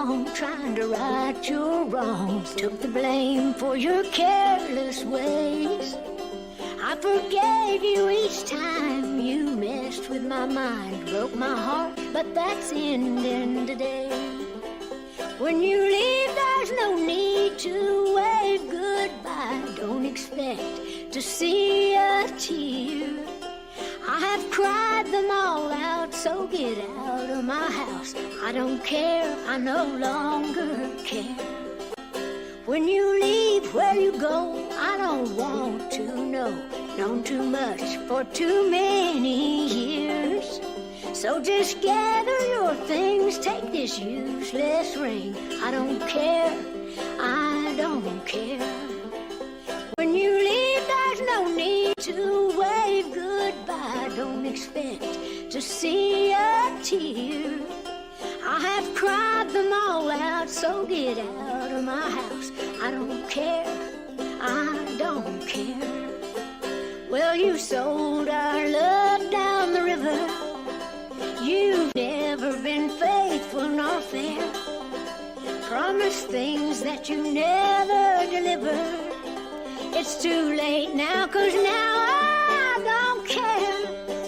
song trying to right your wrongs. Took the blame for your careless ways. I forgave you each time you messed with my mind. Broke my heart, but that's ending today. When you leave, there's no need to wave goodbye. Don't expect to see a tear. I have cried them all out, so get out of my house. I don't care, I no longer care. When you leave, where you go, I don't want to know. Known too much for too many years. So just gather your things, take this useless ring. I don't care, I don't care. When you leave, there's no need to wave goodbye. Don't expect to see a tear. I have cried them all out, so get out of my house. I don't care, I don't care. Well, you sold our love down the river. You've never been faithful nor fair. Promised things that you never delivered. It's too late now, 'cause now I don't care.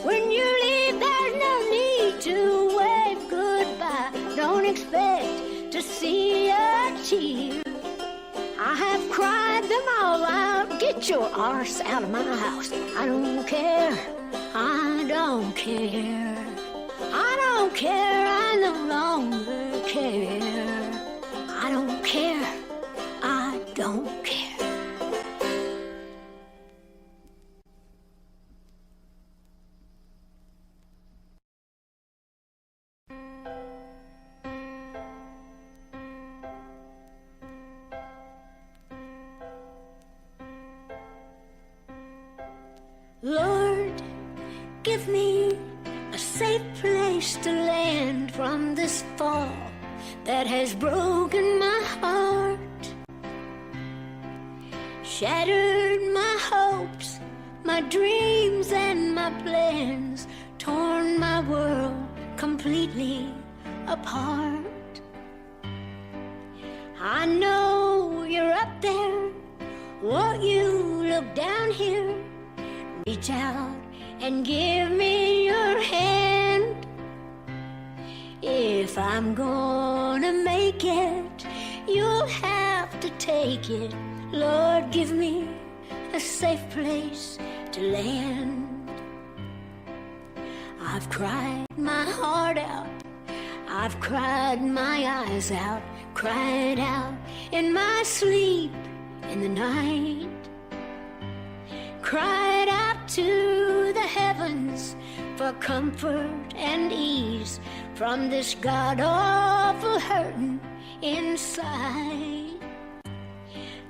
When you leave, there's no need to wave goodbye. Don't expect to see a tear. I have cried them all out. Get your arse out of my house. I don't care, I don't care. I don't care, I no longer care. I don't care, I don't care. Lord, give me a safe place to land from this fall that has broken my heart, shattered my hopes, my dreams and my plans, torn my world completely apart. I know you're up there, won't you look down here? Reach out and give me your hand. If I'm gonna make it, you'll have to take it. Lord, give me a safe place to land. I've cried my heart out, I've cried my eyes out, cried out in my sleep in the night. Cried out to the heavens for comfort and ease from this god-awful hurting inside.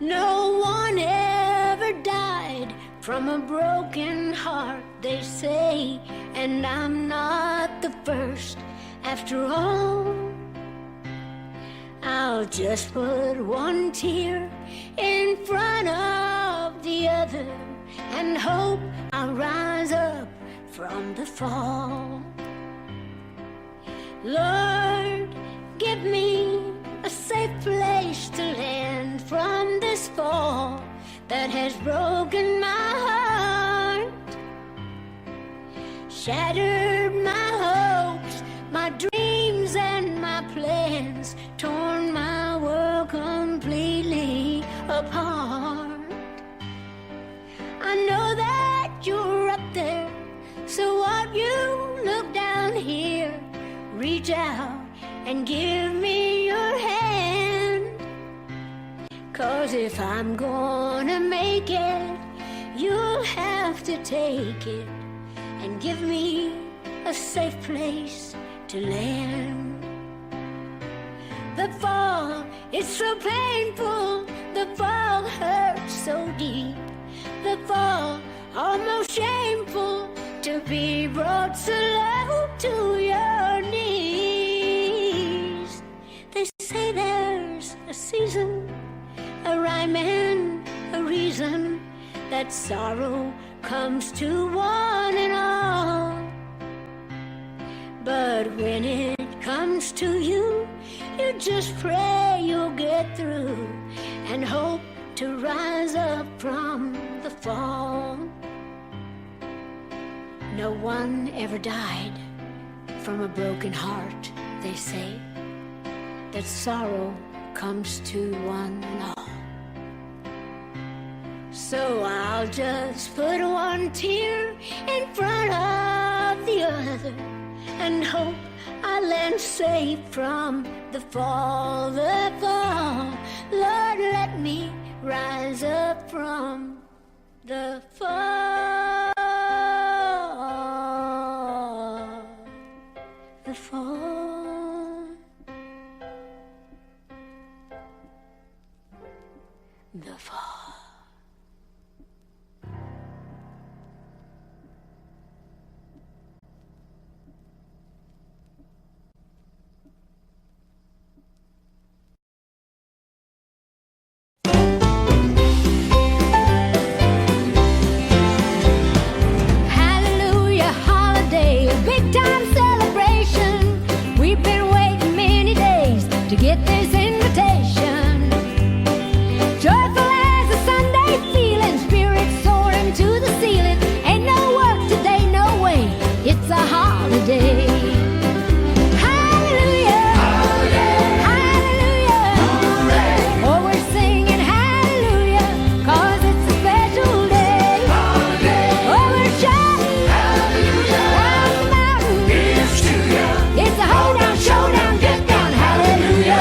No one ever died from a broken heart, they say, and I'm not the first after all. I'll just put one tear in front of the other and hope I'll rise up from the fall. Lord, give me a safe place to land from this fall that has broken my heart, shattered my hopes, my dreams and my plans, torn my world completely apart. I know that you're up there, so won't you look down here, reach out and give me your hand. 'Cause if I'm gonna make it, you'll have to take it and give me a safe place to land. The fall, it's so painful, the fall hurts so deep. The fall, almost shameful to be brought so low to your knees. They say there's a season, a rhyme and a reason, that sorrow comes to one and all. But when it comes to you, you just pray you'll get through and hope to rise up from the fall. No one ever died from a broken heart, they say, that sorrow comes to one and all. So I'll just put one tear in front of the other and hope I land safe from the fall, the fall. Lord, let me rise up from the fall, the fall, the fall. To get this invitation, joyful as a Sunday feeling, spirits soaring to the ceiling. Ain't no work today, no way, it's a holiday. Hallelujah, hallelujah, hallelujah, hooray. Oh, we're singing hallelujah, 'cause it's a special day. Holiday. Oh, we're shouting hallelujah, down the mountain. Here's to you. It's a hoedown, showdown, get down, hallelujah.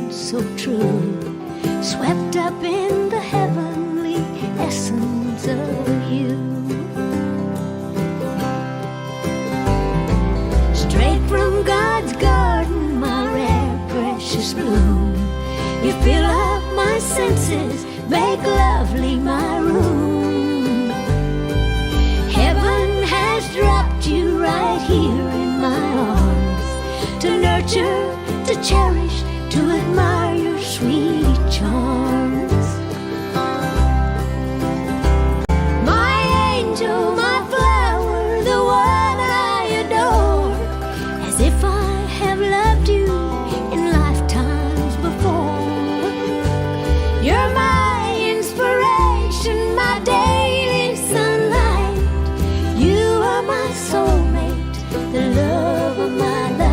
So true, swept up in the heavenly essence of you. Straight from God's garden, my rare precious bloom. You fill up my senses, make lovely my room. Heaven has dropped you right here in my arms, to nurture, to cherish, to admire your sweet charms. My angel, my flower, the one I adore, as if I have loved you in lifetimes before. You're my inspiration, my daily sunlight. You are my soulmate, the love of my life.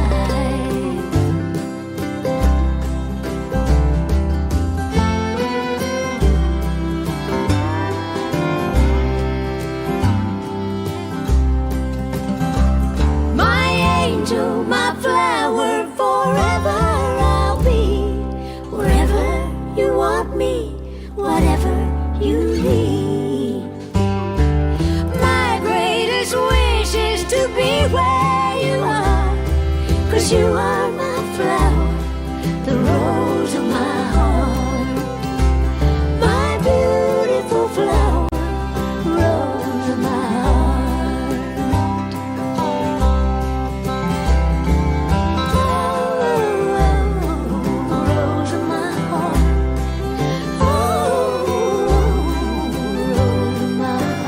you are my flower, the rose of my heart, my beautiful flower, rose of my heart. Oh, rose of my heart. Oh, rose of my heart.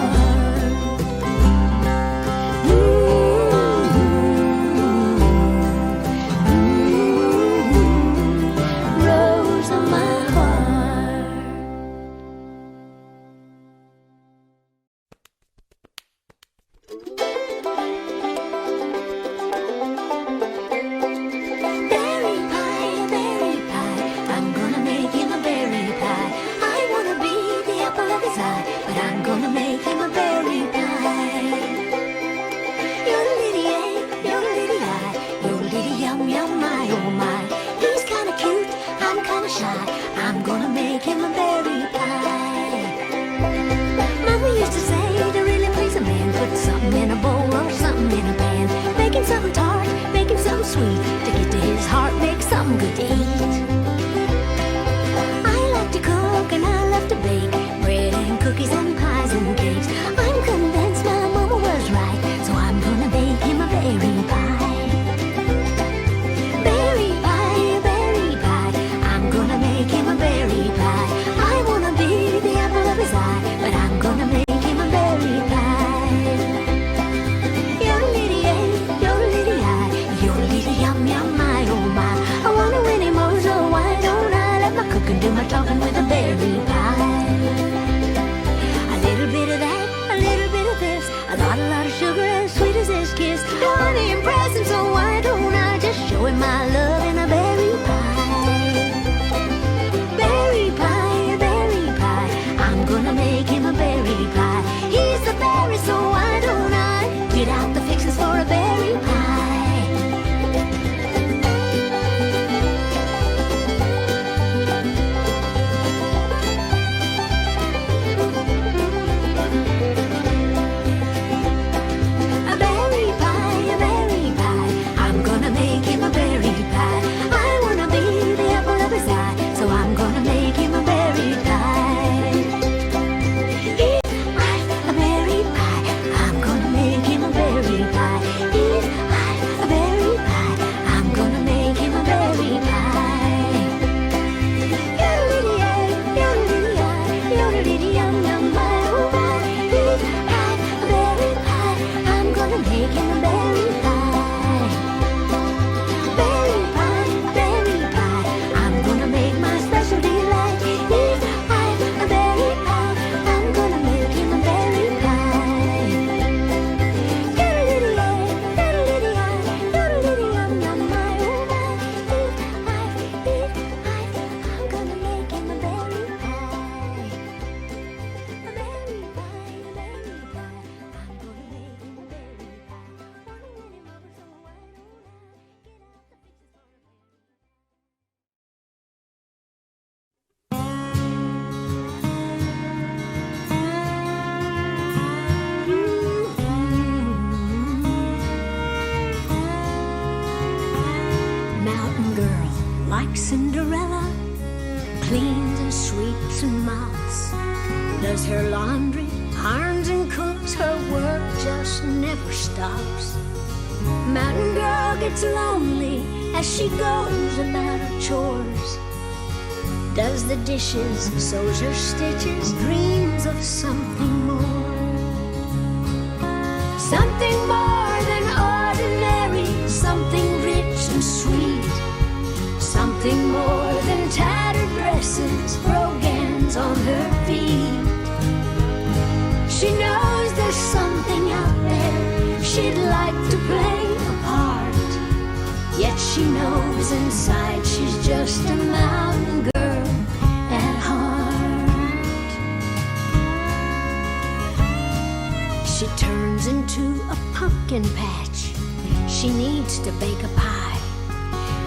Rose of my heart. Berry pie, I'm gonna make him a berry pie. I wanna be the apple of his eye, but I'm gonna make him a berry pie. Yodelity-ay, yodelity-ay, yodelity-yum, yum, my, oh my. He's kinda cute, I'm kinda shy, I'm gonna make him a berry pie. Mama used to say, to really please a man, put something in a bowl or something in a pan. Make him something tart, make him something sweet. To get to his heart, make something good to eat. I like to cook and I love to bake, bread and cookies and pies and cakes. I'm convinced my mama was right, so I'm gonna bake him a berry pie. Berry pie, I'm gonna make him a berry pie. I wanna be the apple of his eye, but I'm gonna make him a berry pie. Yodelity-ay, yodelity-ay, yodelity-yum, yum, my, oh my. I wanna win him over, so why don't I let my cooking do my talking with a berry pie? A little bit of that, a little bit of this, a lot of sugar as sweet as this kiss. I wanna impress him, so why don't I just show him my love in a berry pie? Berry pie, I'm gonna make him a berry pie. He's the berry, so why don't I get out the fixings for a berry pie? A berry pie, I'm gonna make him a berry pie. I wanna be the apple of his eye, so I'm gonna make him a berry pie. Eat a berry pie, I'm gonna make him a berry pie. Eat a berry pie, I'm gonna make him a berry pie. Yodelity-ay, yodelity-ay, yodelity-yum, yum, my, oh my. Eat a berry pie, I'm gonna make him a berry pie. Berry pie, I'm gonna make my special delight. Eat a berry pie, I'm gonna make him a berry pie. Yodelity-ay, yodelity-ay, yodelity-yum, yum, my, oh my. Eat I'm gonna make him a berry pie. A berry pie, I'm gonna make him a berry pie. Wanna win him over, so why don't I get out the Mountain girl, like Cinderella, cleans and sweeps and mops, does her laundry, irons and cooks. Her work just never stops. Mountain girl gets lonely as she goes about her chores, does the dishes, sews her stitches, dreams of something more. Something more than ordinary, something rich and sweet, something more than tattered dresses, brogans on her feet. She knows there's something out there she'd like to play a part, yet she knows inside she's just a mountain girl at heart. She turns into a pumpkin patch, she needs to bake a pie.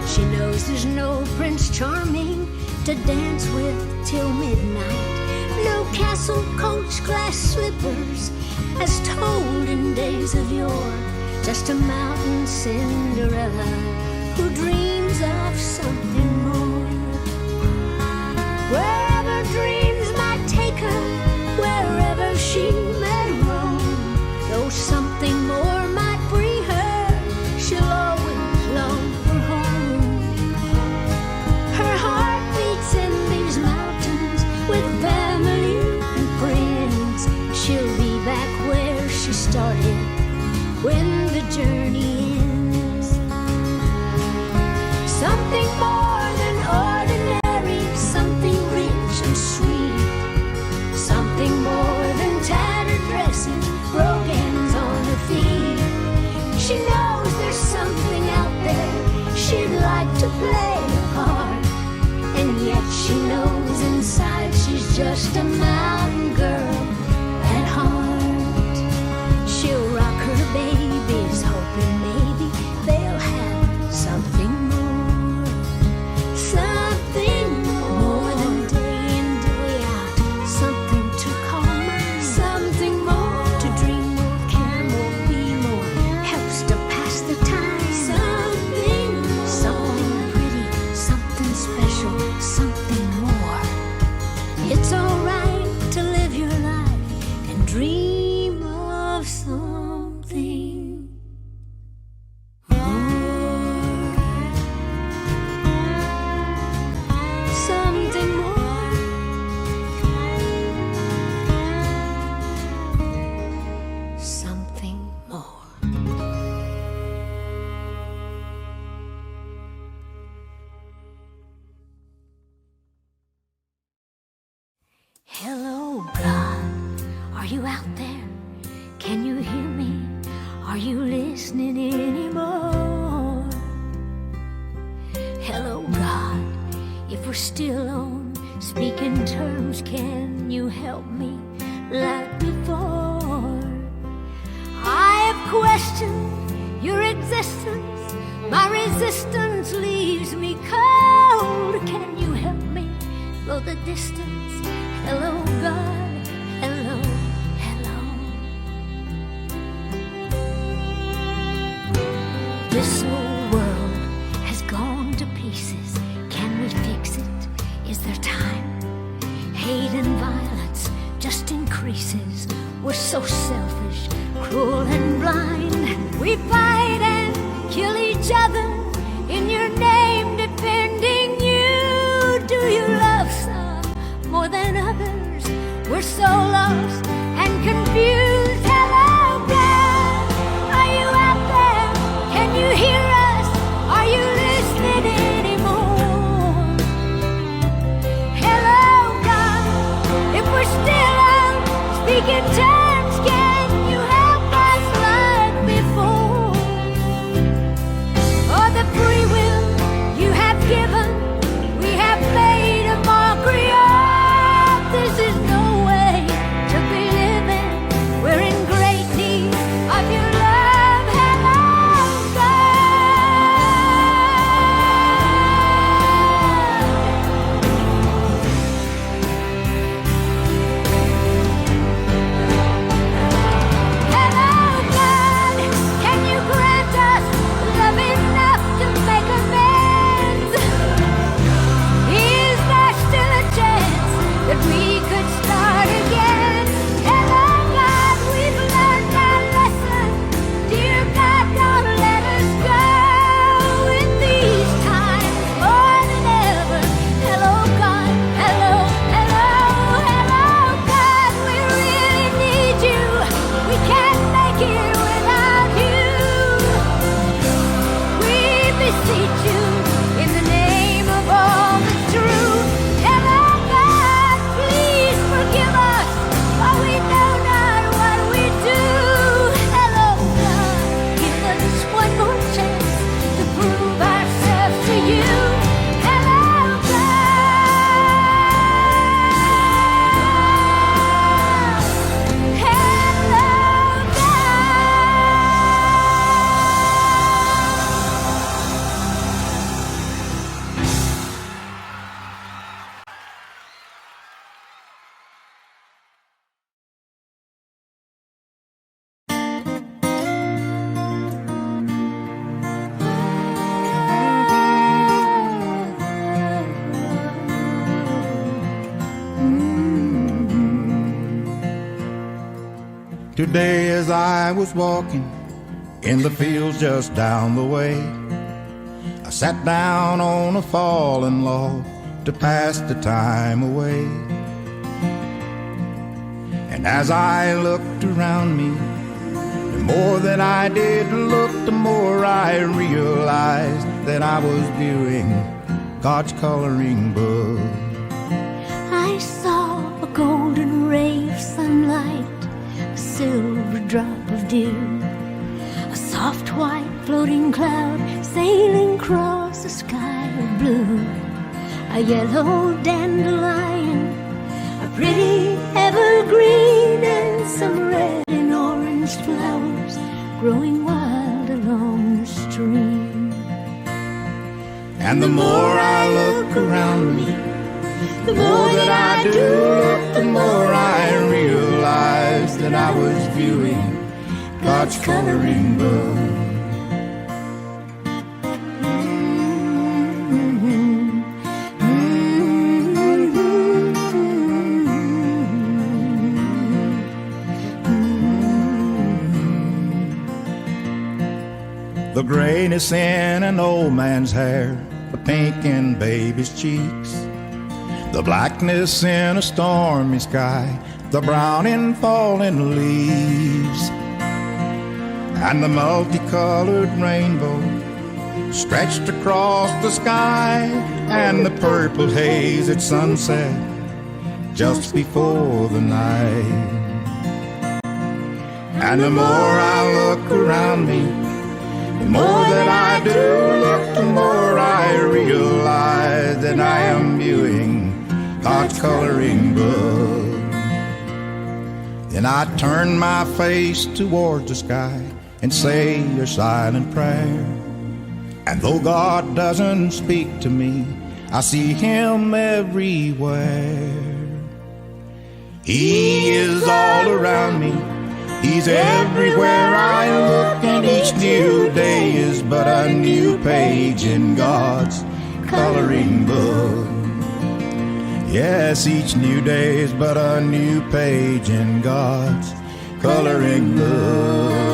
She knows there's no Prince Charming to dance with till midnight, no castle coach glass slippers as told in days of yore, just a mountain Cinderella who dreams of something more. Wherever dreams might take her, wherever she may roam, though something more might free her, she'll always long for home. Her heart beats in these mountains with family and friends. She'll be back where she started when the journey ends. Something more than ordinary, something rich and sweet, something more than tattered dresses, brogans on her feet. She knows there's something out there she'd like to play a part, and yet she knows inside she's just a mountain girl at heart. She'll rock her babies, hoping maybe they'll have something more, something more than day in, day out, something to call mine, something more to dream more, care more, be more, helps to pass the time, something pretty, something special, something more. It's alright to live your life and dream of something more, something more, something more. Hello, God, are you out there? Can you hear me? Are you listening anymore? Hello, God, if we're still on speaking terms, can you help me like before? I have questioned your existence, my resistance leaves me cold. Can you help me go the distance? Hello, God, hello, hello. This whole world has gone to pieces. Can we fix it? Is there time? Hate and violence just increases. We're so selfish, cruel and blind. We fight and kill each other in your name, defending you. Do you love some more than others? We're so lost and confused. Hello, God, are you out there? Can you hear us? Are you listening anymore? Hello, God, if we're still out speaking terms, can you help us like before? For the free will you have given, we have made a mockery of. This is no way to be living. We're in great need of your love. Hello, Hello, God, can you grant us love enough to make amends? Today as I was walking in the fields just down the way, I sat down on a fallen log to pass the time away. And as I looked around me, the more that I did look, the more I realized that I was viewing God's coloring book. I saw a golden ray of sunlight, a silver drop of dew, a soft white floating cloud sailing across a sky of blue, a yellow dandelion, a pretty evergreen, and some red and orange flowers growing wild along the stream. And the more I look around me, the more that I do look, the more I realize that I was viewing God's coloring book. The grayness in an old man's hair, the pink in baby's cheeks, the blackness in a stormy sky, the brown in fallen leaves, and the multicolored rainbow stretched across the sky, and the purple haze at sunset just before the night. And the more I look around me, the more that I do look, the more I realize that I am viewing God's coloring book. Then I turn my face towards the sky and say a silent prayer. And though God doesn't speak to me, I see Him everywhere. He is all around me, He's everywhere I look, and each new day is but a new page in God's coloring book. Yes, each new day is but a new page in God's coloring book.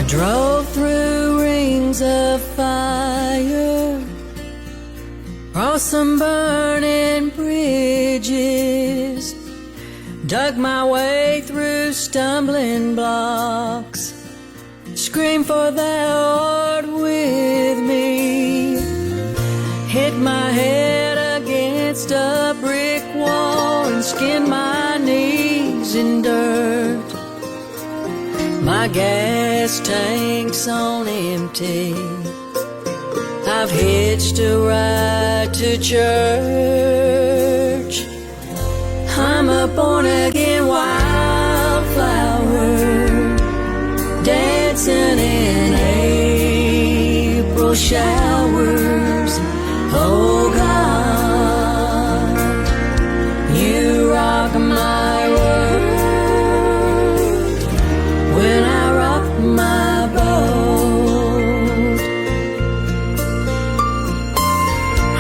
Drove through rings of fire, crossed some burning bridges, dug my way through stumbling blocks, screamed for thou art with me, hit my head against a brick wall and skinned my knees in dirt. My gas tank's on empty, I've hitched a ride to church. I'm a born-again wildflower, dancing in April showers. Oh God, you rock my world when I rock my boat.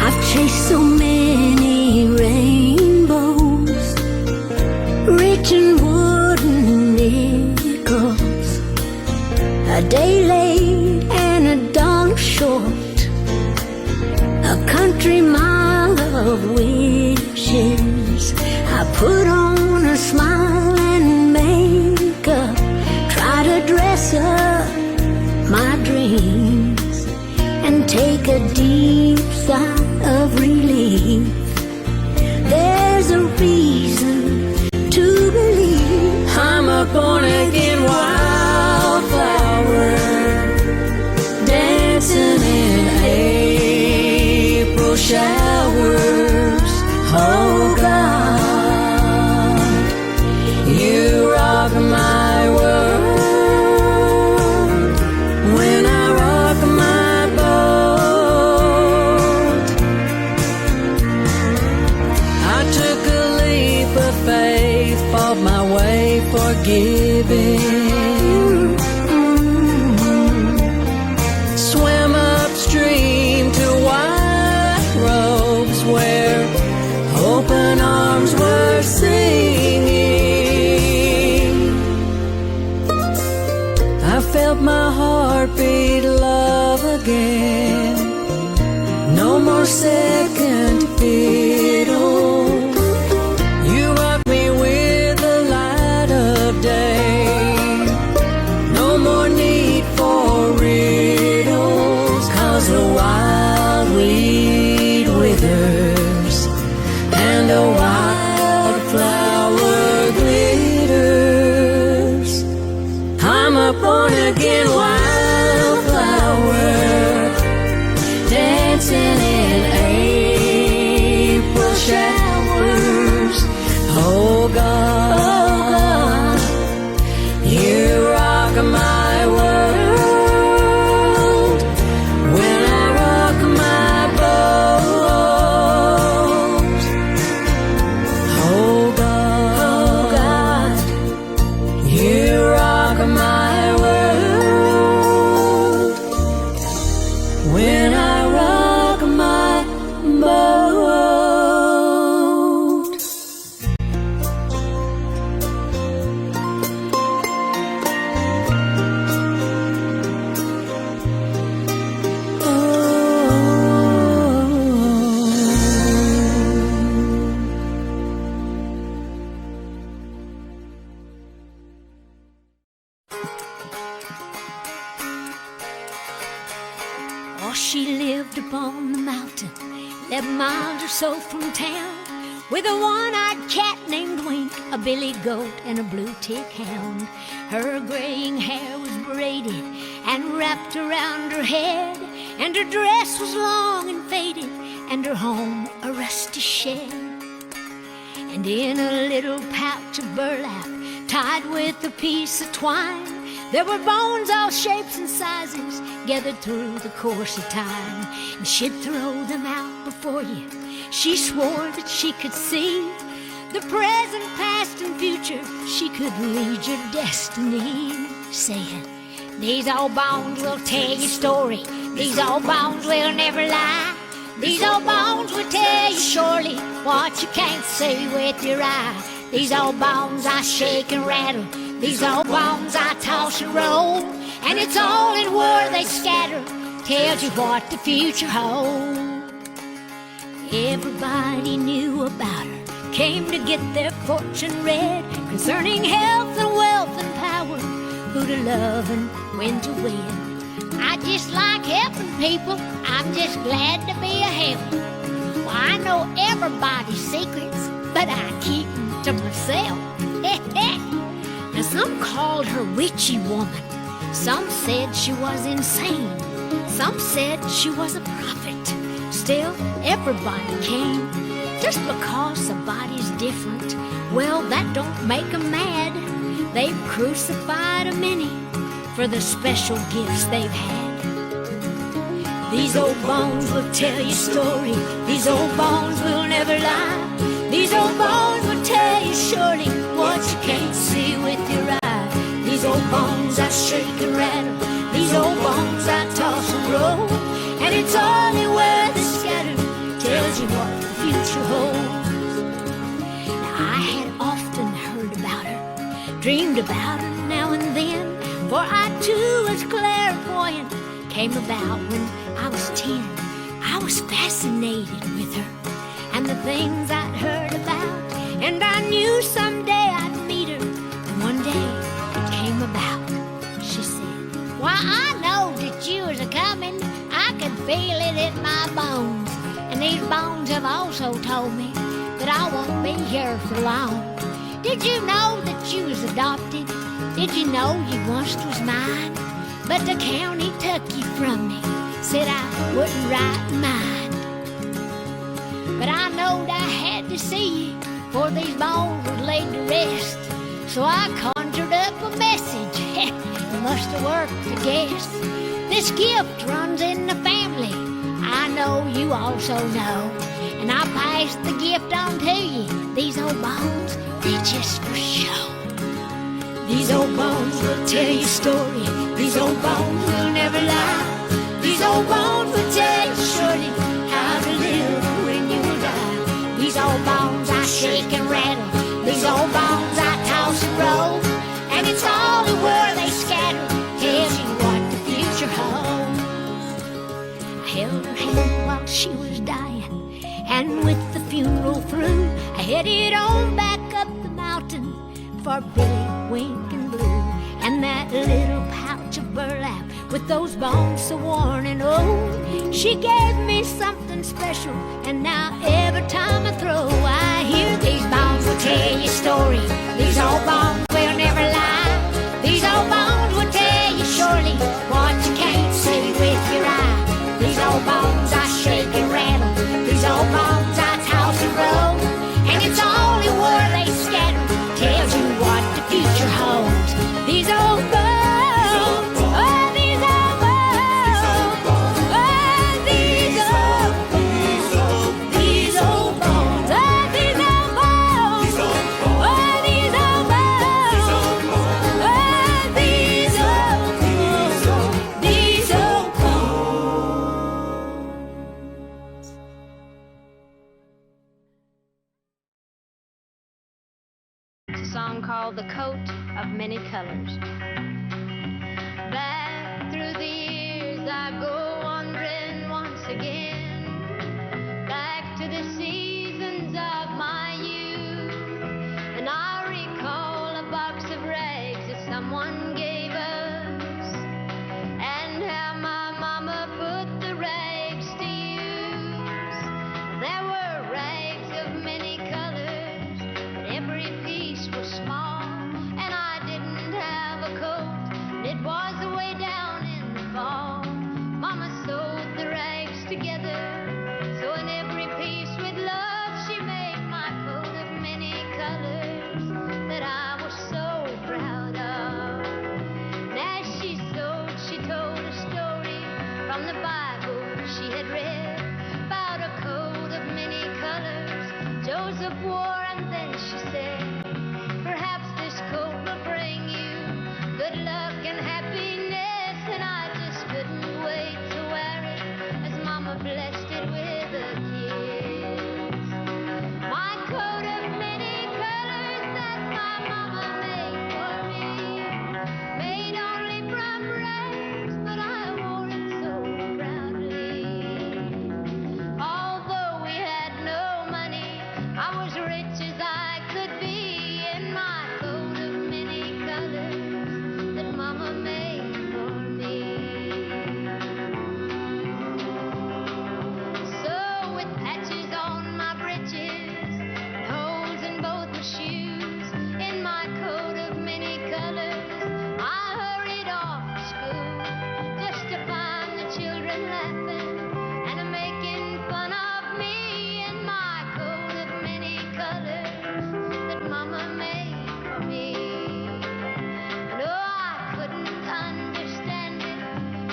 I've chased so many rainbows, reaching wooden nickels, a day late and a dollar short, a country mile of wishes. I put on a smile and makeup, try to dress up my dreams, and take a deep sigh of relief. There's a reason to believe I'm a born-again wildflower, felt my way forgiving. Swam upstream to white robes where open arms were singing. I felt my heart beat love again. No more second fiddle. You rock me with the light of day. No more need for riddles, 'cause a wild weed withers and a wildflower glitters. I'm a born again wildflower, dancing in April showers. Oh God, you rock my world when I rock my boat. Oh God, you rock my world when I rock my boat. Oh, she lived upon the mountain, 11 miles or so from town, with a one-eyed cat named Wink, a billy goat, and a blue tick hound. Her graying hair was braided and wrapped around her head, and her dress was long and faded, and her home a rusty shed. And in a little pouch of burlap, tied with a piece of twine, there were bones all shapes and sizes, gathered through the course of time. And she'd throw them out before you. She swore that she could see the present, past, and future. She could read your destiny, saying, these old bones will tell you a story. These old bones will never lie. These old bones will tell you surely what you can't see with your eye. These old bones I shake and rattle. These old bones I toss and roll. And it's all in where they scatter, tells you what the future holds. Everybody knew about her, came to get their fortune read, concerning health and wealth and power, who to love and when to win. I just like helping people, I'm just glad to be a help. Well, I know everybody's secrets, but I keep them to myself. Now some called her witchy woman, some said she was insane, some said she was a prophet. Still, everybody came. Just because a body's different, well, that don't make them mad. They've crucified a many for the special gifts they've had. These old bones will tell you a story. These old bones will never lie. These old bones will tell you surely what you can't see with your eye. These old bones I shake and rattle. These old bones I toss and roll. And it's only where they're scattered tells you what the future holds. Now I had often heard about her, dreamed about her now and then, for I too was clairvoyant. Came about when I was 10. I was fascinated with her and the things I'd heard about, and I knew someday I'd meet her. And one day it came about. She said, why, I know that you was a-coming. I could feel it in my bones. And these bones have also told me that I won't be here for long. Did you know that you was adopted? Did you know you once was mine? But the county took you from me, said I wouldn't write mine. But I knowed I had to see you, for these bones was laid to rest. So I conjured up a message. It must have worked, I guess. This gift runs in the family, I know you also know. And I passed the gift on to you. These old bones, they just for sure. These old bones will tell you story. These old bones will never lie. These old bones will tell you surely how to live when you die. These old bones I shake and rattle. These old bones I toss and roll. And it's all the world they scatter tells you what the future holds. I held her hand while she was dying, and with the funeral through, I headed on back up the mountain for Billy, Wink, and Blue, and that little pouch of burlap with those bones so worn and old. She gave me something special, and now every time I throw, I hear these bones will tell you story. These old bones will never lie. These old bones will tell you surely what you can't see with your eye. These old bones I shake and rattle. These old bones I toss and roll. And it's all the word they scatter tells you what the future holds. These old bones, oh, these old bones, oh, these old bones, these old bones, oh, these old bones, oh, these old bones, oh, these old bones. It's a song called The Coat of Many Colors. Back through the years I go wandering once again, back to the seasons of my youth, and I recall a box of rags that someone gave us, and how my mama put the rags to use. There were rags of many colors, but every piece was small, and I didn't have a coat, and it was way down in the fall. Mama sewed the rags together, sewing every piece with love. She made my coat of many colors that I was so proud of. And as she sewed, she told a story from the Bible she had read about a coat of many colors Joseph wore, and then she said, perhaps this coat will bring you good luck and happiness. And I just couldn't wait to wear it as Mama blessed it with a kiss. My coat of many colors that my mama made for me, made only from rags, but I wore it so proudly. Although we had no money, I was rich as I could be in my coat of many colors that Mama made for me. So with patches on my breeches and holes in both my shoes, in my coat of many colors, I hurried off to school, just to find the children laughing and making fun of me in my coat of many colors that Mama made for me. And oh, I couldn't understand it,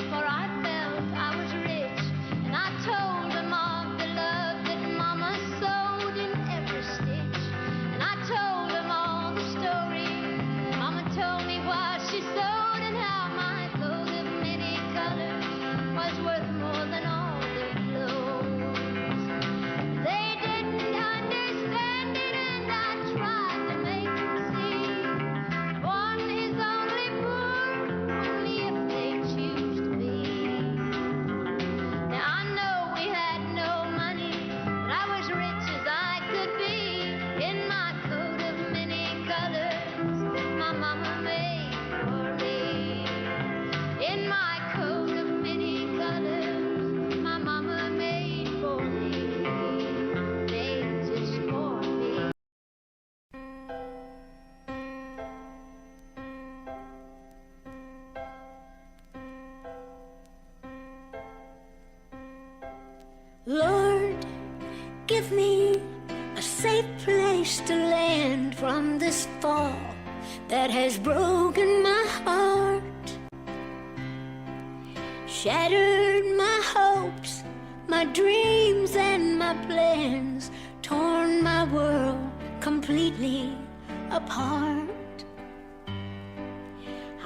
for I felt I was rich, and I told them of the love that Mama sewed in every stitch, and I told them all the stories Mama told me while she sewed, and how my coat of many colors was worth more than all the clothes. They didn't understand it, and I tried to make them see. One is only poor, only if they choose to be. Now I know we had no money, but I was rich as I could be in my coat of many colors my mama made for me. In my coat of many colors my mama made for me, made just for me. Lord, give me a safe place to land from this fall that has broken my heart, shattered my hopes, my dreams and my plans, torn my world completely apart.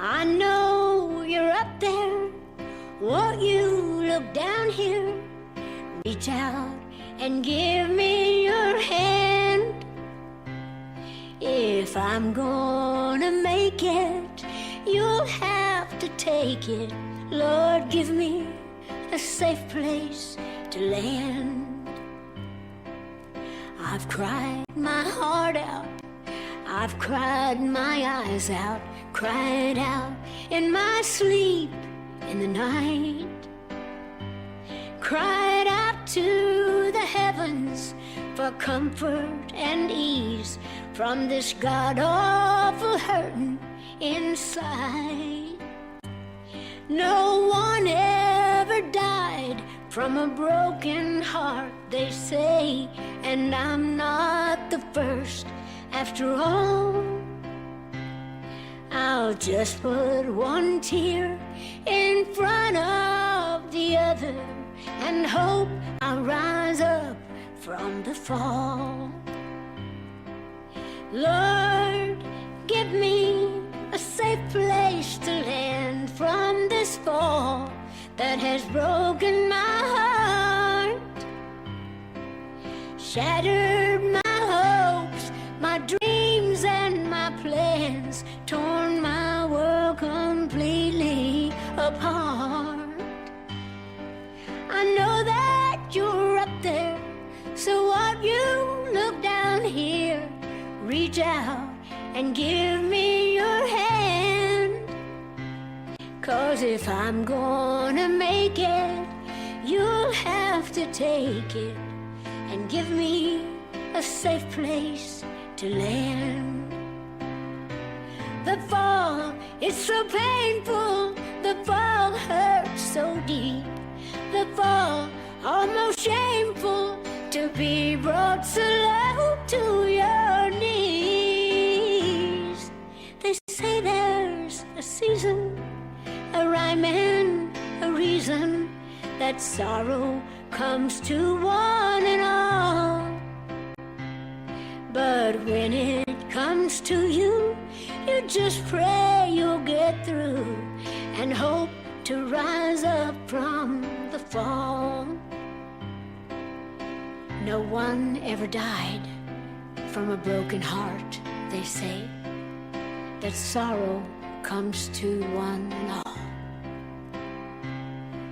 I know you're up there. Won't you look down here? Reach out and give me your hand. If I'm gonna make it, you'll have to take it. Lord, give me a safe place to land. I've cried my heart out, I've cried my eyes out, cried out in my sleep in the night, cried out to the heavens for comfort and ease from this god-awful hurting inside. No one ever died from a broken heart, they say, and I'm not the first after all. I'll just put one tear in front of the other and hope I'll rise up from the fall. Lord, give me a safe place to land from this fall that has broken my heart, shattered my hopes, my dreams and my plans, torn my world completely apart. I know that you're up there, so won't you look down here, reach out and give me your hand. 'Cause if I'm gonna make it, you'll have to take it and give me a safe place to land. The fall is so painful, the fall hurts so deep, the fall almost shameful to be brought so low to your knees. They say there's a season, a rhyme and a reason that sorrow comes to one and all. But when it comes to you, you just pray you'll get through and hope to rise up from the fall. No one ever died from a broken heart, they say, that sorrow comes to one and all.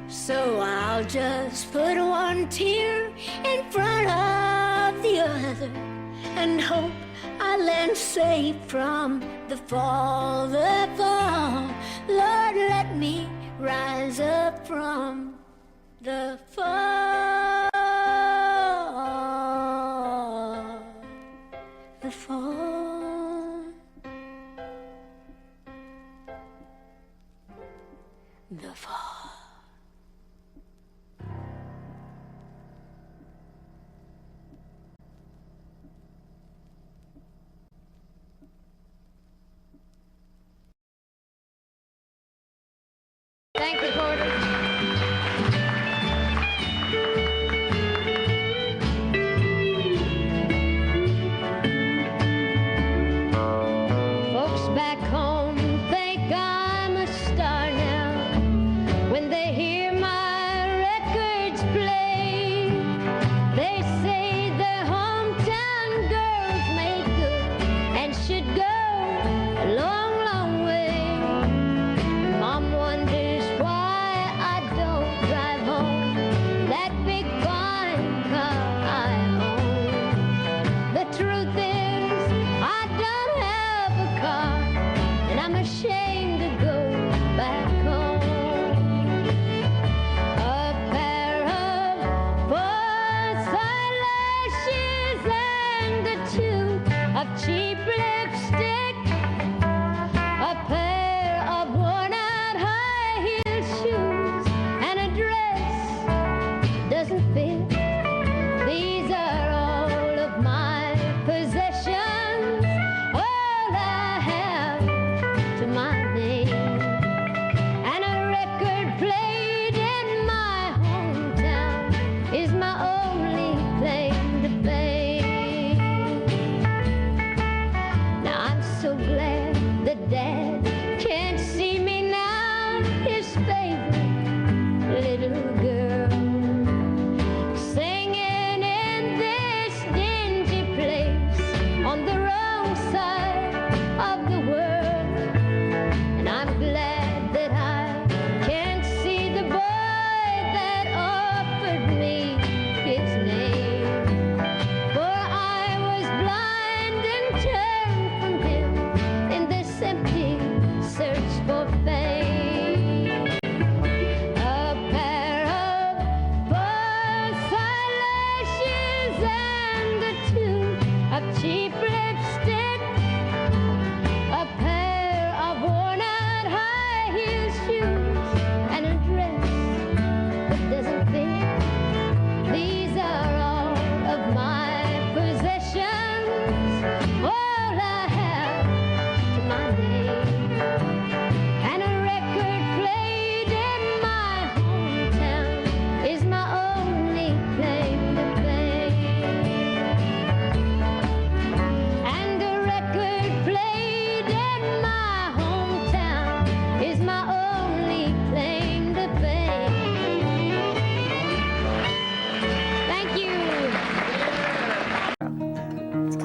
So I'll just put one tear in front of the other and hope I land safe from the fall, the fall. Lord, let me rise up from the fall, the fall, the fall. Thank you, Porter. Folks back home think I'm a star now when they hear my records play. They say their hometown girls make good and should go a long, long way. Mom wonders why I don't drive home that big fine car I own. The truth is I don't have a car and I'm ashamed to go back home. A pair of false eyelashes and a tube of cheap lipstick, a pair of worn-out high-heel shoes, and a dress doesn't fit. These are all of my possessions, all I have to my name. And a record played in my hometown is my only claim to fame. Now I'm so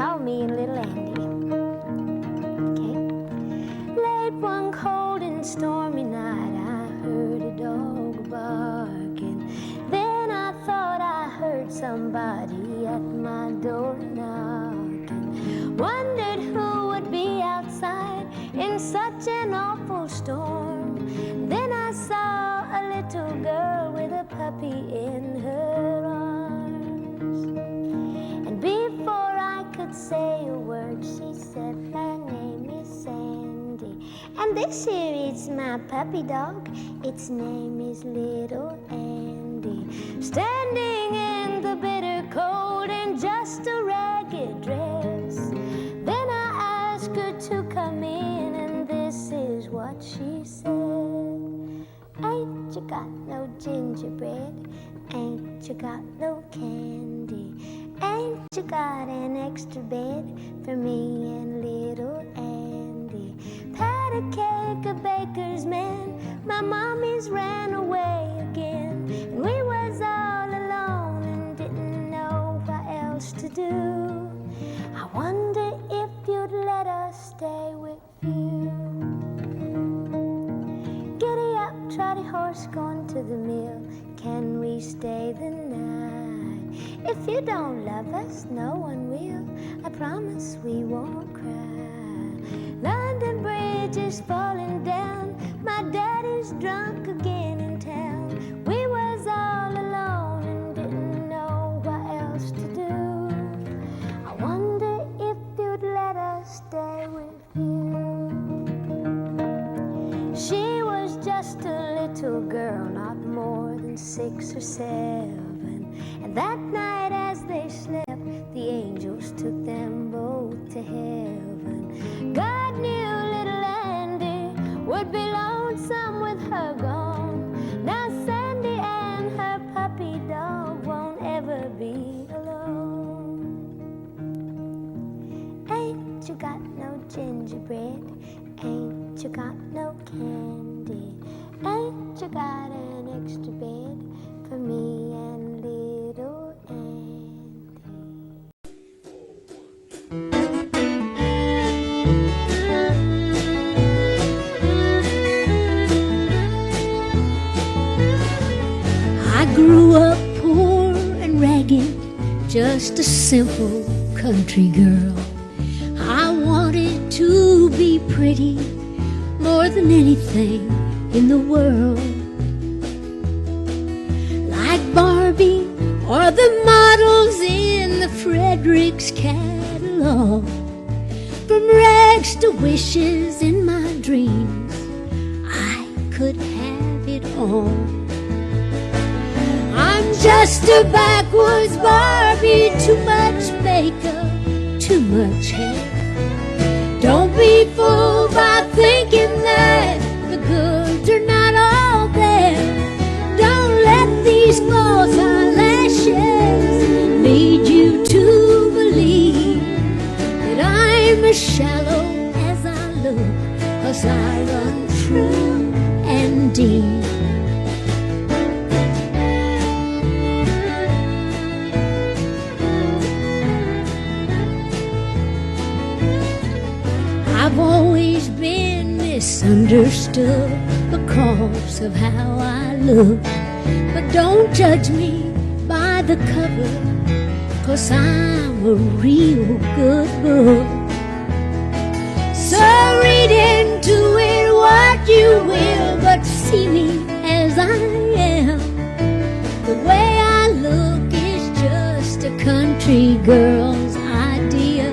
all me and little Andy. Okay. Late one cold and stormy night, I heard a dog barking. Then I thought I heard somebody at my door knocking. Wondered who would be outside in such an awful storm. Then I saw a little girl with a puppy in her arms. And before I could say a word, she said, my name is Sandy. And this here is my puppy dog. Its name is Little Andy. Standing in the bitter cold in just a ragged dress. Then I asked her to come in, and this is what she said. Ain't you got no gingerbread? Ain't you got no candy? Ain't you got an extra bed for me and little Andy? Pat a cake, a baker's man, my mommy's ran away again. And we was all alone and didn't know what else to do. I wonder if you'd let us stay with you. Giddy up, trotty horse, going to the mill. Can we stay the night? If you don't love us, no one will. I promise we won't cry. London Bridge is falling down. My daddy's drunk again in town. We was all alone and didn't know what else to do. I wonder if you'd let us stay with you. She was just a little girl, not more than 6 or 7. And that night as they slept, the angels took them both to heaven. God knew little Andy would be lonesome with her gone. Now Sandy and her puppy dog won't ever be alone. Ain't you got no gingerbread? Ain't you got no candy? Ain't you got an extra bed for me and little Andy? I grew up poor and ragged, just a simple country girl. I wanted to be pretty more than anything in the world. Like Barbie or the models in the Fredericks catalog. From rags to wishes in my dreams, I could have it all. I'm just a backwoods Barbie, too much makeup, too much hair. Don't be fooled by thinking that the goods are not all there. Don't let these false eyelashes lead you to believe that I'm as shallow as I look, 'cause I run true and deep. I've always been misunderstood because of how I look. But don't judge me by the cover, 'cause I'm a real good book. So read into it what you will, but see me as I am. The way I look is just a country girl's idea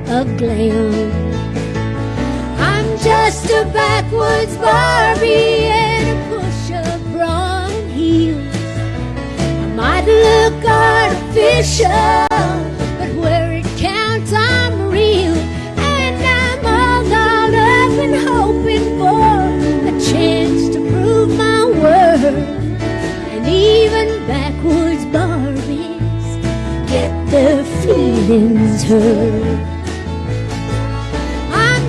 of glam. Just a backwoods Barbie and a push-up bra and heels. I might look artificial, but where it counts I'm real. And I'm all dolled up and hoping for a chance to prove my worth. And even backwoods Barbies get their feelings hurt.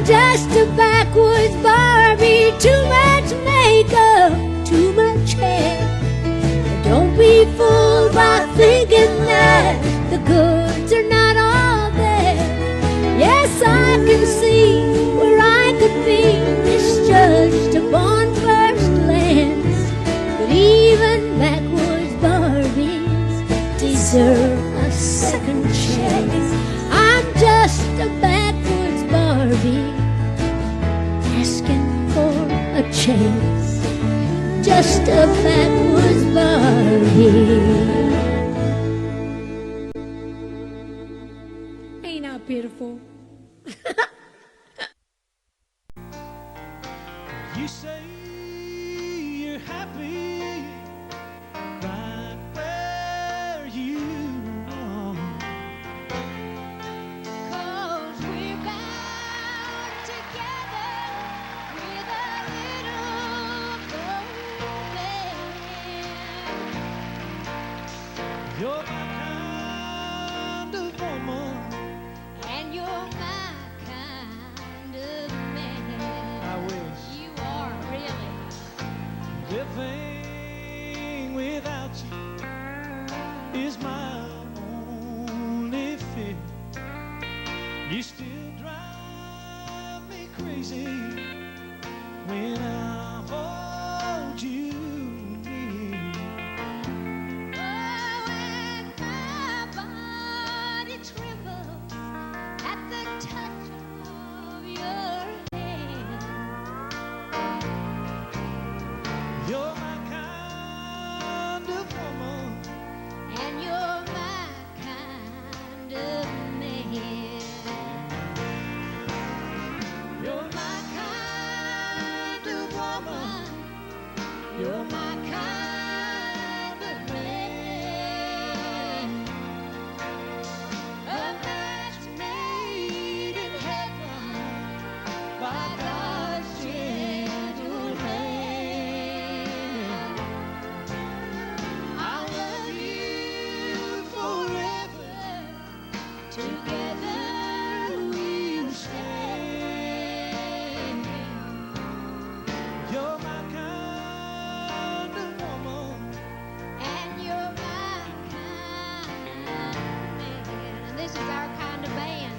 Just a backwoods Barbie, too much makeup, too much hair. Don't be fooled by thinking that the goods are not all there. just a backwards Barbie asking for a chance. Just a backwards Barbie. Ain't I pitiful? You say you're happy right where you are. 'Cause we're bound together with a little romance. You're my kind of woman. And you're my kind of man. I wish You are really. living without you is my only fear. You still drive me crazy when I hold you near. Oh, and my body trembles at the touch of your hand. You're my kind of woman. And you're my kind of man. You're my kind of woman. You're my kind of man. A match made in heaven by God's gentle hand. I'll love you forever. Together we'll stand. You're my kind of woman. And you're my kind of man. And this is our kind of band.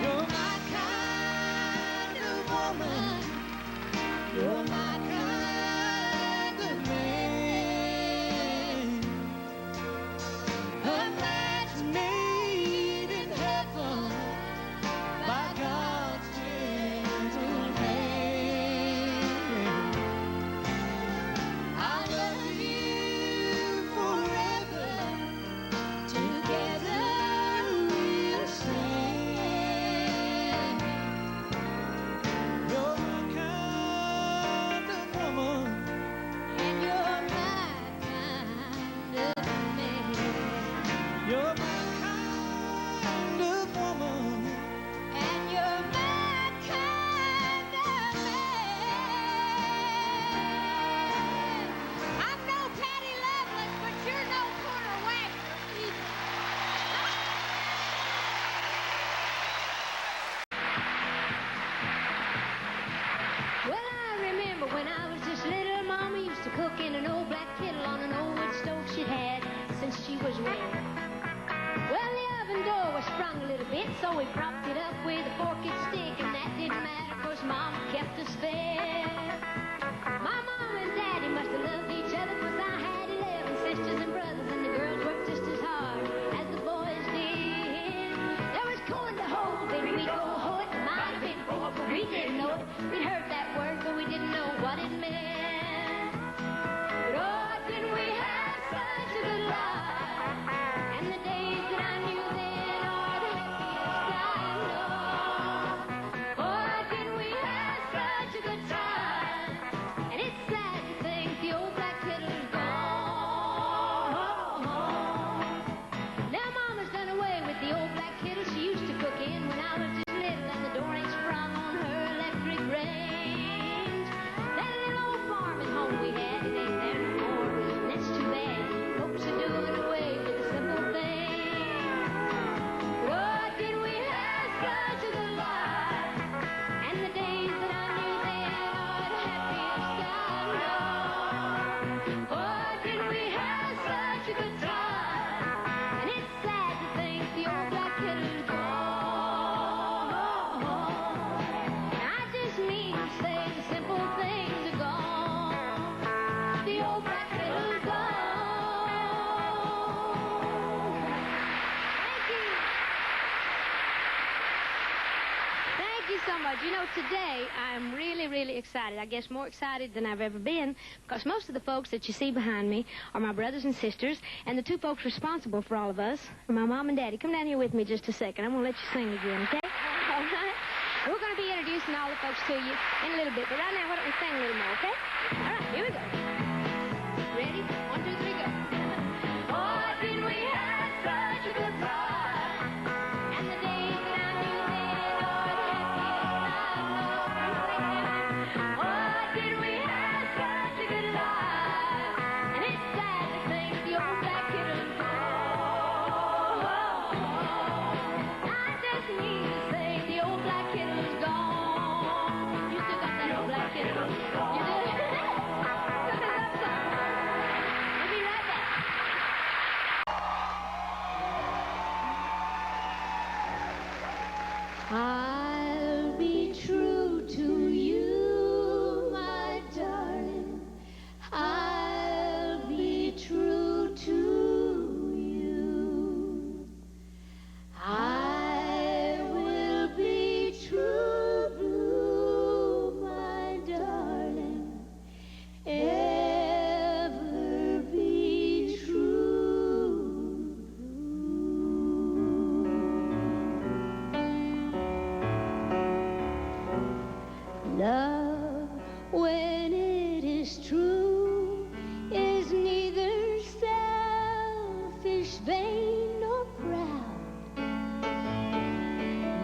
You're my kind of woman. You're my kind of man. A match made in heaven by God's gentle hand. I'll love you forever. Together we'll stand. You're my kind of woman. And you're my kind of man. You're my kind of woman. And you're my kind of man. I'm no Patty Loveless, but you're no corner whacker either. Well, I remember when I was just little, Mama used to cook in an old black kettle on an old wood stove she'd had since she was well. Well, the oven door was sprung a little bit, so we propped it up with a fork and stick, and that didn't matter, 'cause Mama kept us fed. My mom and Daddy must have loved each other, 'cause I had 11 sisters and brothers, and the girls worked just as hard as the boys did. There was corn to hoe, then we'd go hoe it, and might have been poor, but we didn't know it. We'd heard that word, but we didn't know what it meant. But oh, didn't we have such a good life? And the days that I knew then are the happiest I know. Oh, didn't we have such a good time? And it's sad to think the old black You know, today I'm really, really excited. I guess more excited than I've ever been, because most of the folks that you see behind me are my brothers and sisters, and the two folks responsible for all of us are my mom and daddy. Come down here with me just a second. I'm going to let you sing again, okay? All right? We're going to be introducing all the folks to you in a little bit, but right now, why don't we sing a little more, okay? All right, here we go. Ready? 1, 2, 3, go. Oh, did we have such a good time? And the days that I knew then are the happiest I've known. Oh, did we have such a good life? And it's sad to think the old black kid is gone. I just need to say the old black kid is gone. You still got that old black kid? You do? We'll be right back. I'll be true to you, my darling. I'll be true to you. I will be true blue, my darling. Ever be true blue. Love, when it is true, is neither selfish, vain, nor proud.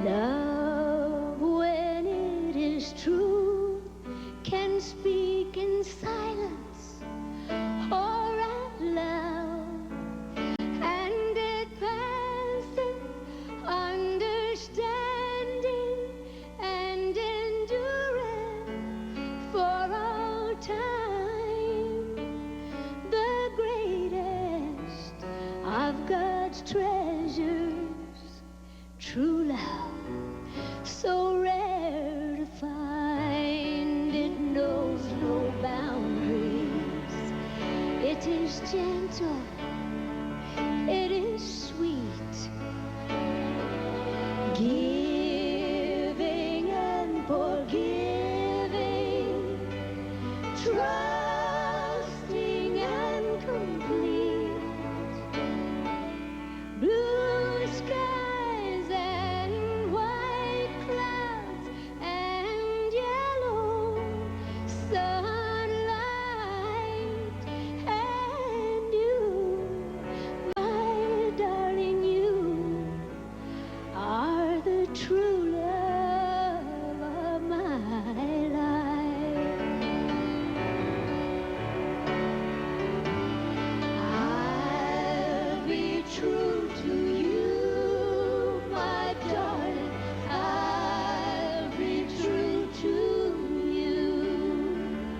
Love, when it is true, can speak in silence or out loud, and it passes understanding and endurance for all time. The greatest of God's treasures, true love, so rare to find. It knows no boundaries. It is gentle. It is sweet. Giving and forgiving, trusting and complete. Blue skies and white clouds and yellow sunlight, and you, my darling, you are the true love of my life. I'll be true to you, my darling. I'll be true to you.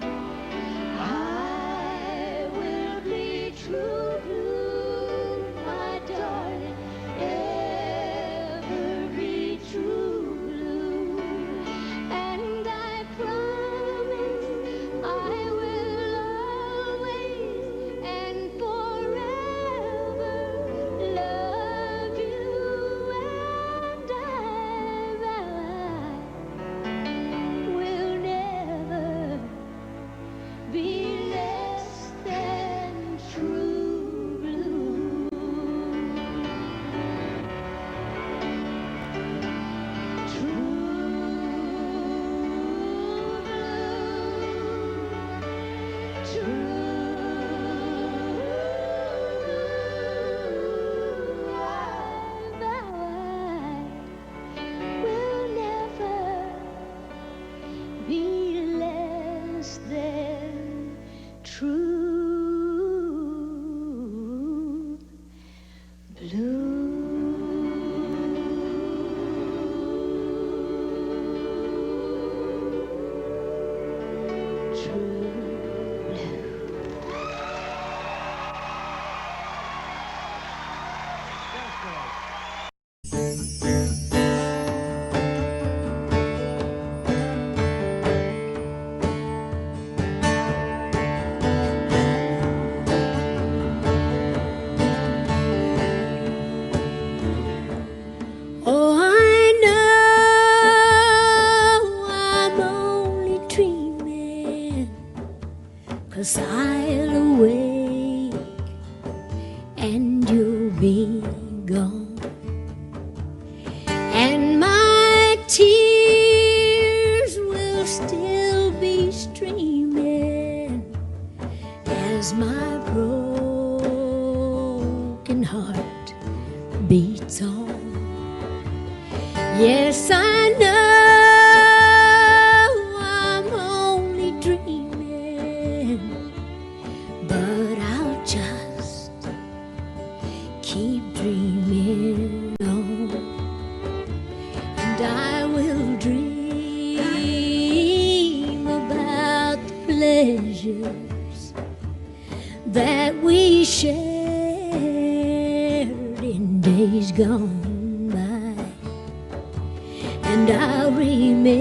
I will be true blue, my darling. Ever be true blue. And I promise I will always and forever love my broken heart beats on. Yes, I know I'm only dreaming, but I'll just keep dreaming on, and I will dream about the pleasures that we shared in days gone by, and I'll remember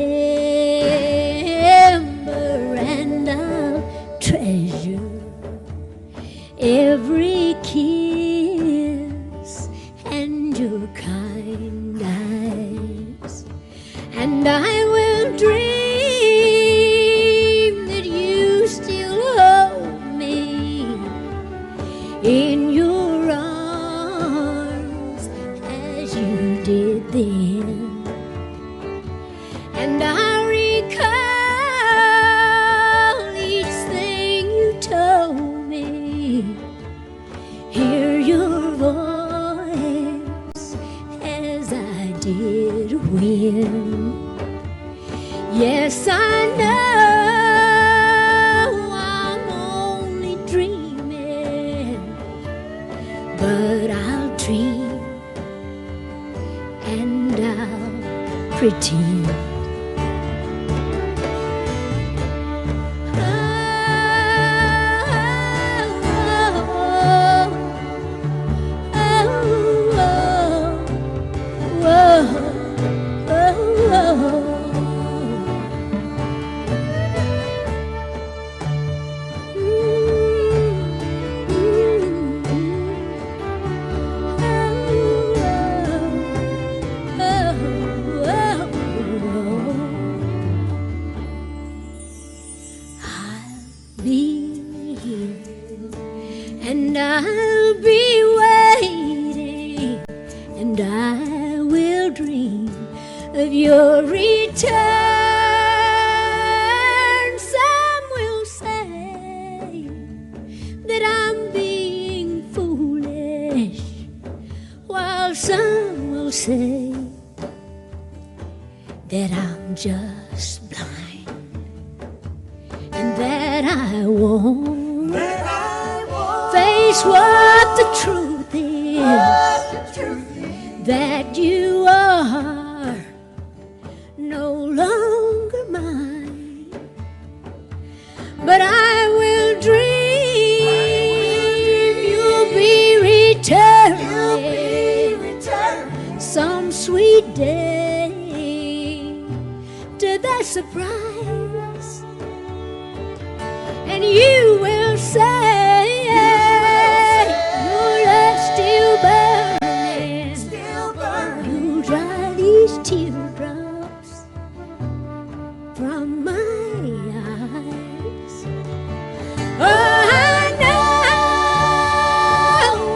and I'll treasure every kiss and your kind eyes, and I will dream that you still hold me in your arms as you did then, and I recall each thing you told me, hear your voice as I did when. Yes, I know I'm only dreaming, but I'll dream and I'll pretend. And I'll be waiting, and I will dream of your return. Some will say that I'm being foolish, while some will say that I'm just blind, and that I won't face what the truth is, that you are no longer mine. But I will dream you'll be returning some sweet day to the surprise, and you will say teardrops from my eyes. Oh, I know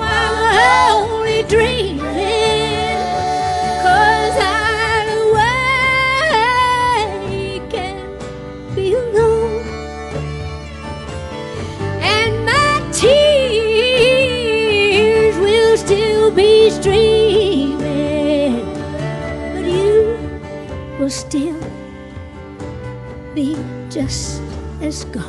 I'm only dreaming, 'cause I'll awake and be alone, and my tears will still be streaming, will still be just as gone.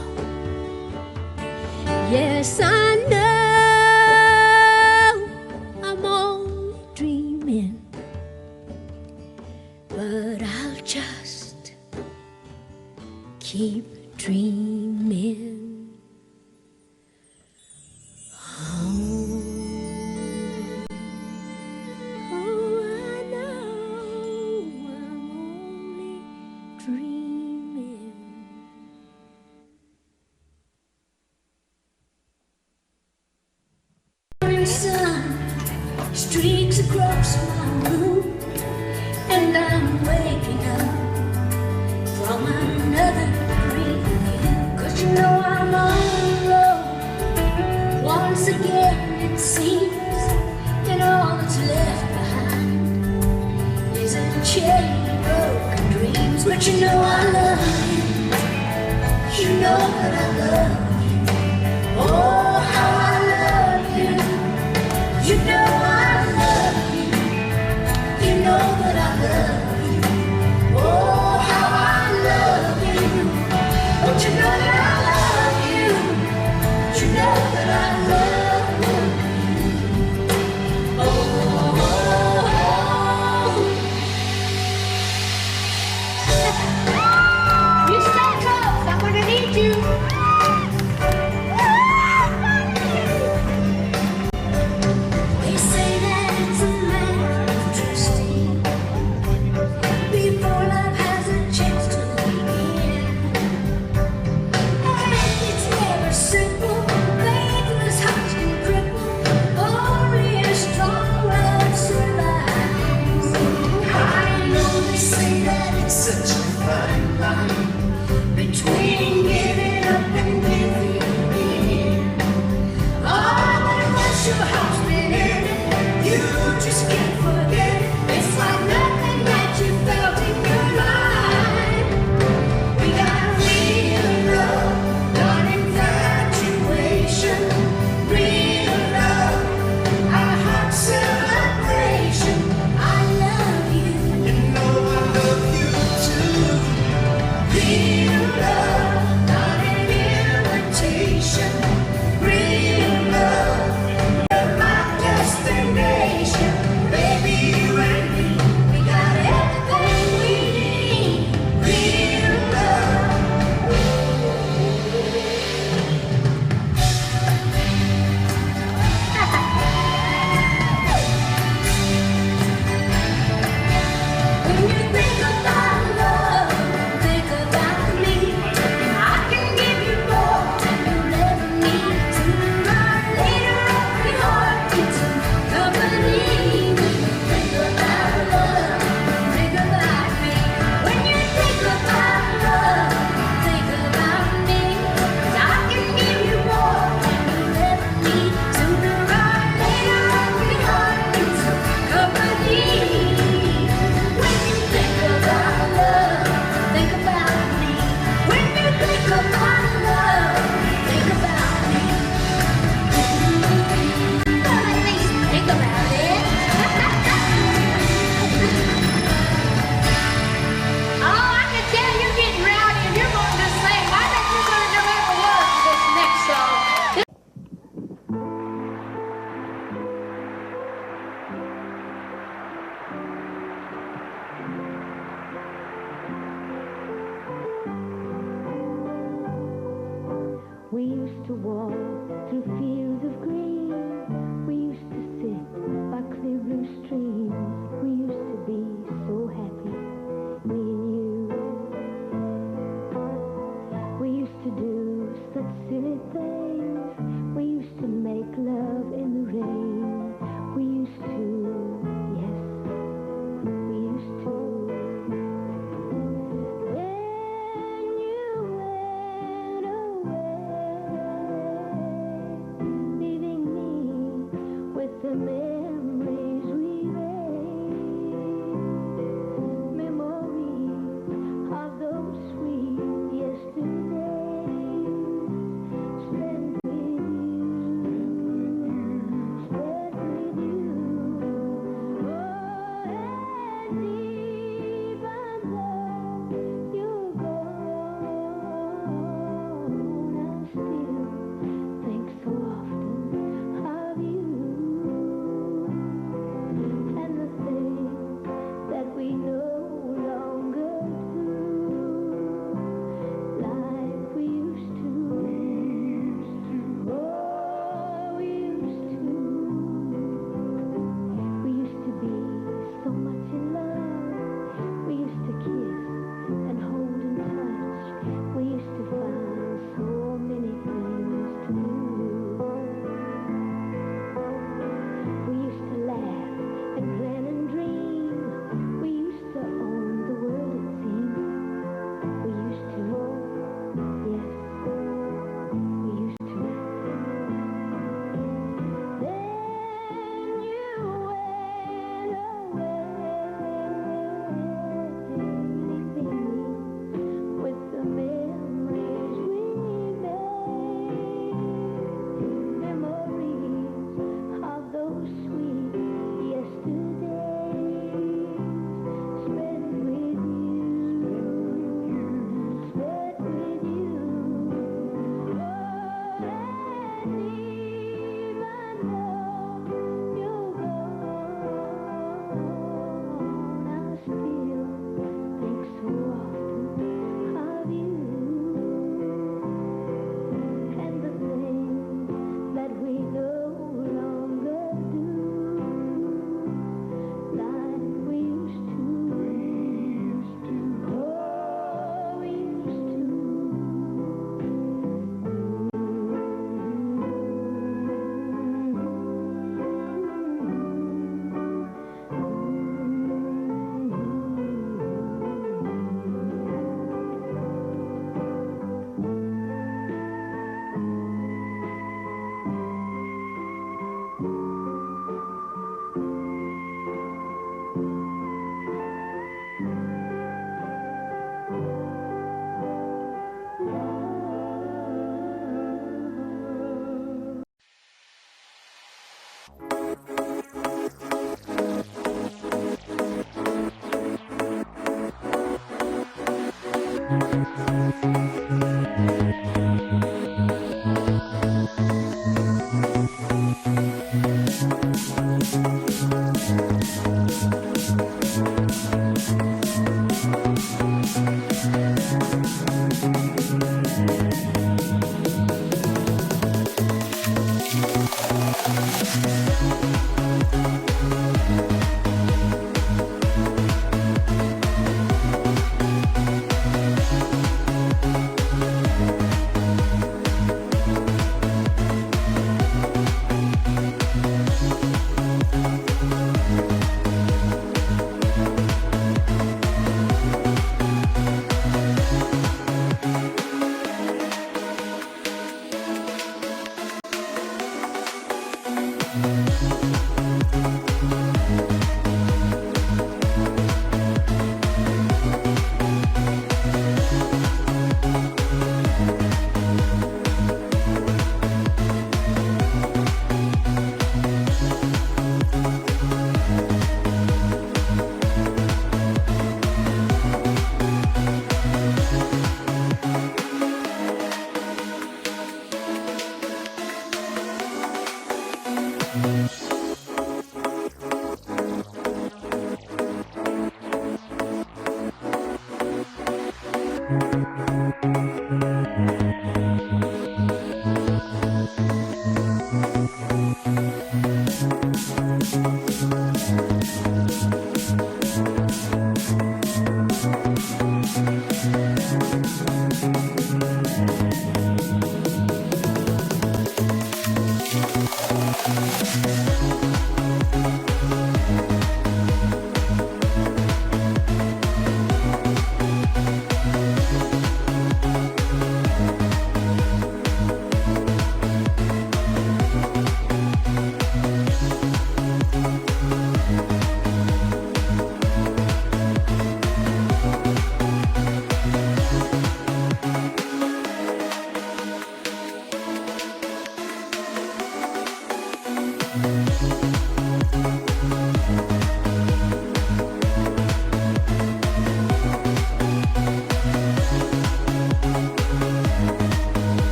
Yes, I know I'm only dreaming, but I'll just keep dreaming. Sun streaks across my room, and I'm waking up from another dream. 'Cause you know I'm on the road once again. It seems that all that's left behind is a chain of broken dreams. But you know I love you, you know that I love you. Oh, We used to walk through fields of green. We used to sit by clear blue streams. We used to be so happy, me and you. We used to do such silly things. We used to make love in the rain. We used to, yes, we used to. Then you went away, leaving me with the memories we made. Memories of those sweet yesterdays spent with you, spent with you. Oh, and even though you're gone, I still think so often of you.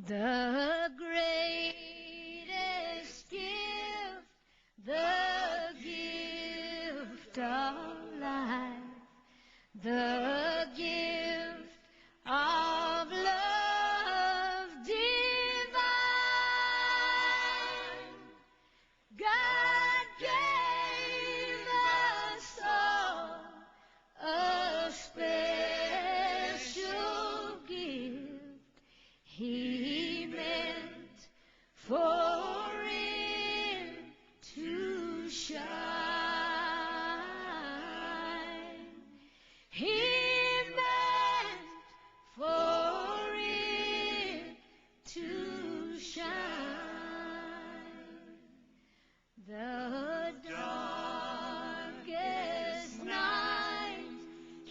The greatest gift, the gift of life, the gift of love divine. God gave us all a special gift. He meant for it to shine. He meant for it to shine. The darkest night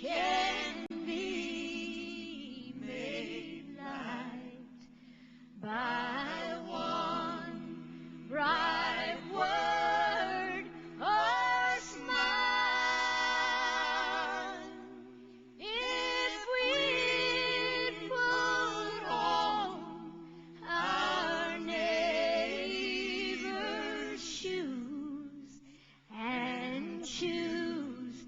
can be made light by one bright word or smile. If we'd put on our neighbor's shoes and choose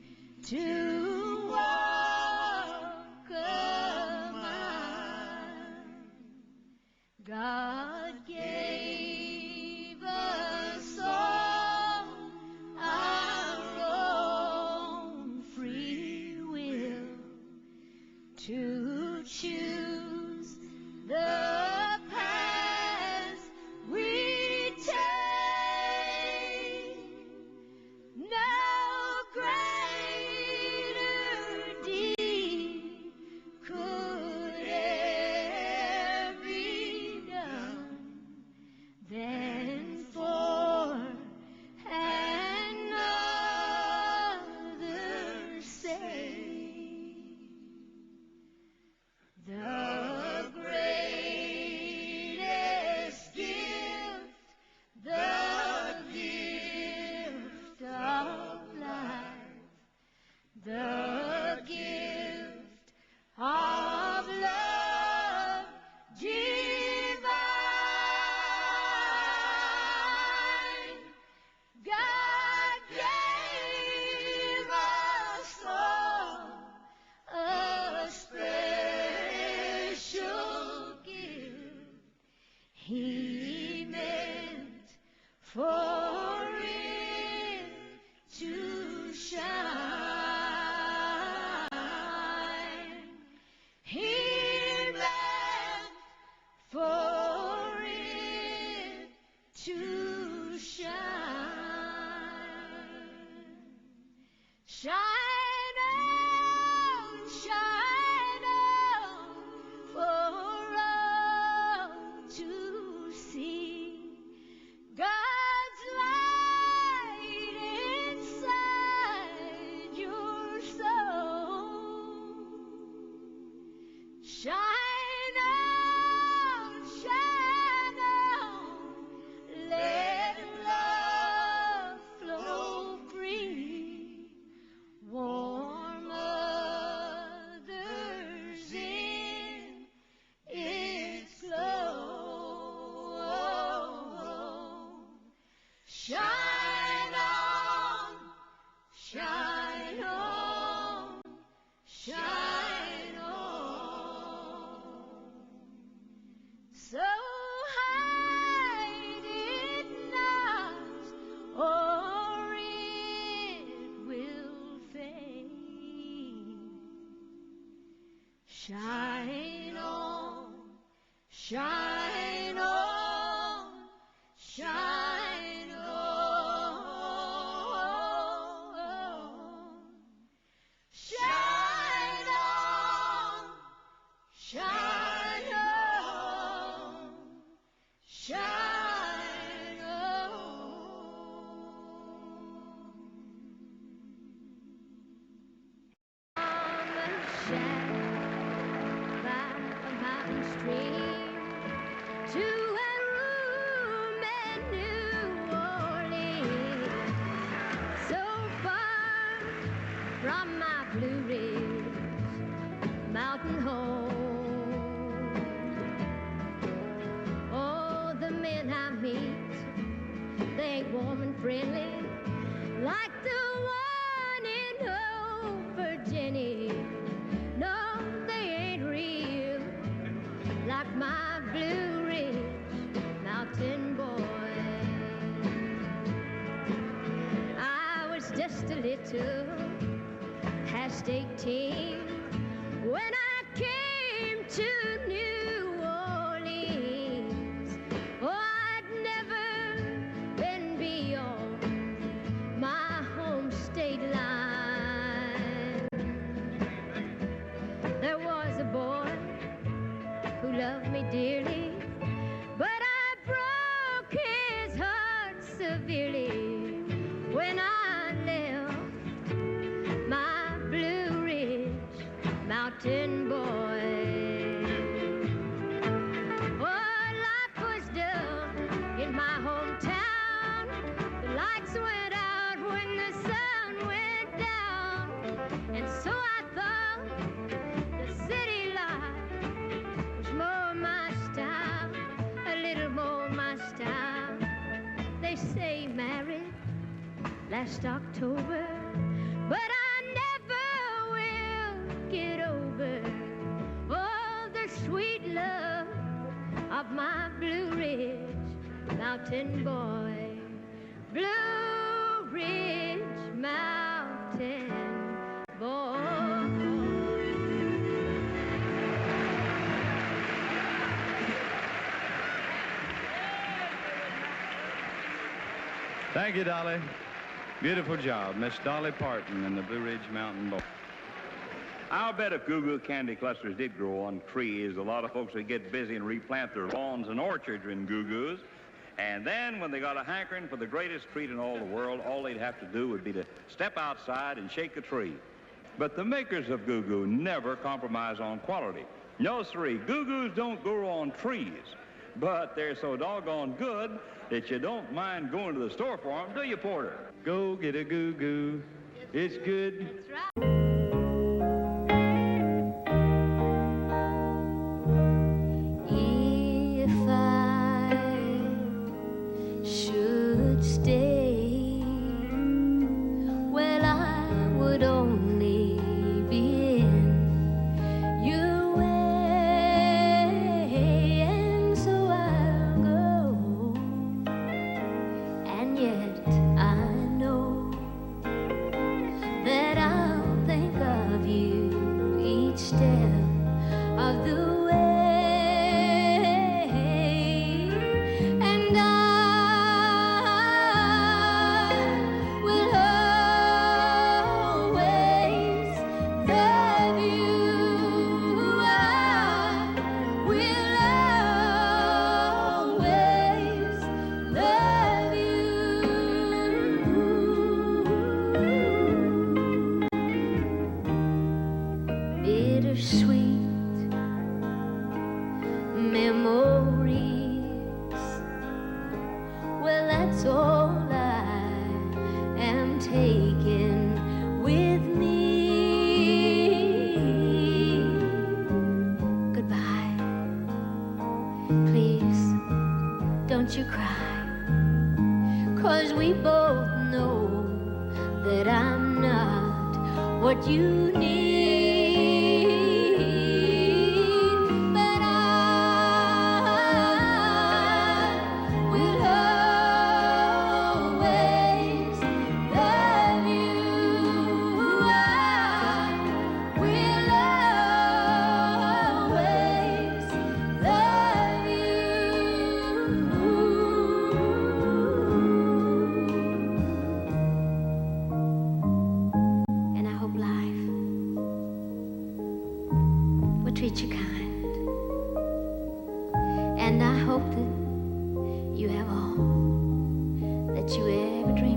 to walk a mile, God gave us all our own free will to choose the path we take. No greater deed could ever be done than for another's sake. The greatest gift, the gift of life, the gift of love divine. God gave us all a special gift. He meant for it to shine. He meant for it to shine. Shine on, for all to see. God's light inside your soul. Shine on, let love flow free. Warm others in its glow. Shine on, shine on, shine on. So hide it not, or it will fade. Shine on, shine on, shine on. Shine on, shine on, shine on. On the shack by a mountain stream to a room in New Orleans, so far from my Blue Ridge mountain home. men I meet, they ain't warm and friendly like the one in Old Virginia. No, they ain't real like my Blue Ridge Mountain boy. I was just a little past 18 when I came to New Orleans. Oh, I'd never been beyond my home state line. There was a boy who loved me dearly, but I broke his heart severely when I left my Blue Ridge Mountain boy. Oh, life was dull in my hometown. The lights went out when the sun went down, and so I thought the city life was more my style, a little more my style. They say married last October, but I never will get over all the sweet love of my Blue Ridge Mountain boy. Blue Ridge Mountain boy. Thank you, Dolly. Beautiful job, Miss Dolly Parton and the Blue Ridge Mountain Boy. I'll bet if goo-goo candy clusters did grow on trees, a lot of folks would get busy and replant their lawns and orchards in goo-goos. And then when they got a hankering for the greatest treat in all the world, all they'd have to do would be to step outside and shake a tree. But the makers of goo-goo never compromise on quality. No, siree, goo-goos don't grow on trees. But they're so doggone good that you don't mind going to the store for them, do you, Porter? Go get a goo-goo. It's good. That's right. If I should stay, well, I would only be in your way, and so I'll go. And yet I know that I'll think of you each step of the way. And I will always love you. I will always love you. Bittersweet memories, well, that's all I am taking with me. Goodbye. Please, don't you cry, 'cause we both know that I'm not what you need. But I will always love you. I will always love you. And I hope life will treat you kind. And I hope that you have all that you ever dreamed